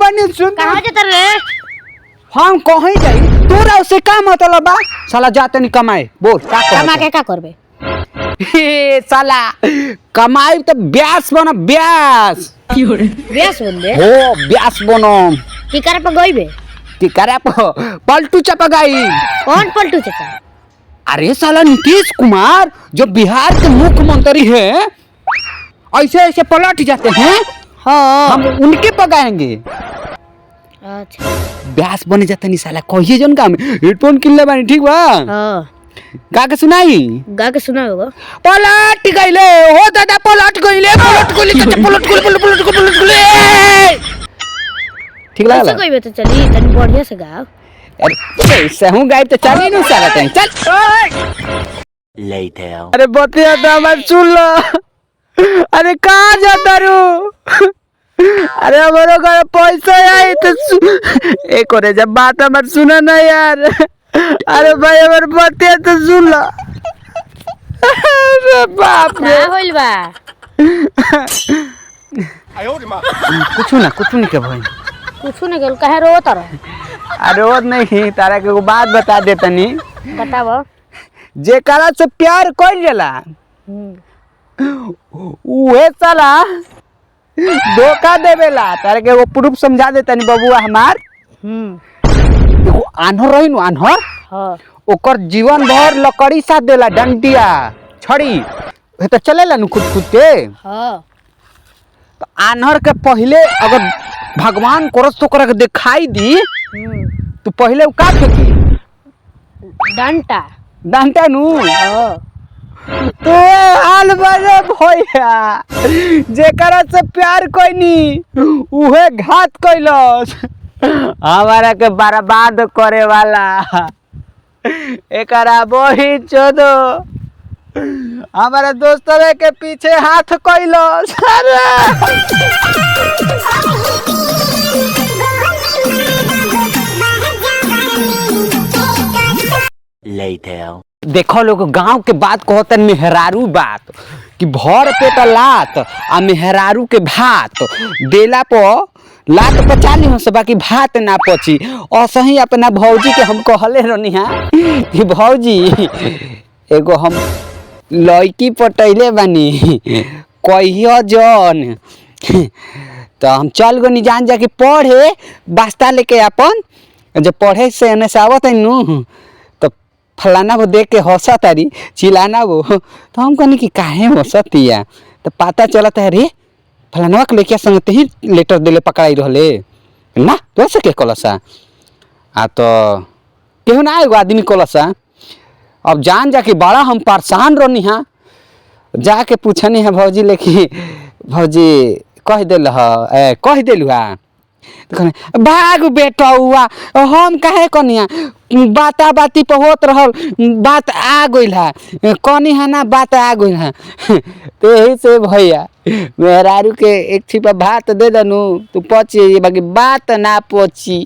बनी सुन कहाँ जाता रे? हम कहीं जाई तोरा उससे का मतलब बा साला जाते नहीं कमाए बोल का कमा के का करबे? हे साला कमाई तो ब्यास बनो ब्यास बेस बंदे हो ब्यास बनो की करे पे गइबे? की करे पलटू चपगाई कौन पलटू चाचा? अरे साला नीतीश कुमार जो बिहार के मुख्यमंत्री है ऐसे ऐसे पलट जाते हैं हाँ हम उनके पकाएंगे अच्छा ब्यास बने जाते नहीं साला कहिए जन काम हेडफोन किनले बानी ठीक बा हाँ गा के सुनाई गा के सुना होगा। पलट गइले हो दादा पलट गइले पलट गइले ठीक कैसे लागला गइबे तो चली तनी बढ़िया से गाओ। अरे सहू गाइब तो चली न साला तनी चल Later. अरे बतिया तो हमार सुन लो अरे कहाँ जाता रू अरे हमारे घर पैसा आई तो एक और जब बात हमार सुना ना यार अरे भाई हमारे बतिया तो सुन लो अरे बाप रे का होइल बा? कुछ नहीं के भाई कुछ नहीं गेल काहे रोत रह? अरे वो नहीं तारा के एगो बात बता दे तनी बताओ। जेकरा से प्यार कइल जाला उहे साला धोखा देवेला तारा के एगो प्रूफ समझा दे तनी बबुआ हमार एगो आन्हर रही नु आन्हर हाँ ओकर जीवन भर लकड़ी साथ देला डंडिया छड़ी हे तो चलेला नु खुद के हाँ तो आन्हर के पहले अगर भगवान करस तो ओकरा के दिखाई दी तो पहले उ का फेंकी डंटा डंटा नु हाँ तो हाल बजे भैया जेकरा से प्यार कोइनी उहे घात कइलस हमारा के बर्बाद करे वाला एकरा बोही चोदो हमारे दोस्तों के पीछे हाथ कइलस Later. देखो लोग गांव के बात कहतन मेहरारू बात कि भर पेट लात आ मेहरारू के भात देला पर लात पचा ली से बाकी भात ना पची और सही अपना भौजी के हम कहले रहनी है कि भौजी एगो हम लड़की पटैले बानी कहियो जन तो हम चल गनी जान जाके पढ़े बास्ता लेके अपन जब पढ़े से एने से आवत है नु फलाना वो देख के हंसा तारी चिल्लाना वो तो हम कहनी कि काहे हंसतिया तो पता चलता है रे फलाना के लेके संग ही लेटर देले पकड़ाई रहले ना तो से के कलसा आ तो केहू ना एगो आदमी कलसा अब जान जाके बड़ा हम परेशान रहनी हाँ जाके पूछनी है भौजी लेके भौजी कह दिलू हा तो कहने भाग बेटा हुआ हम काहे कनिया बाता बाती पर होत रहल बात आ गइल है कनी है ना बात आ गइल है तो यही से भैया मेहरारू के एक छिपा भात दे दनु तू पची बाकी बात ना पची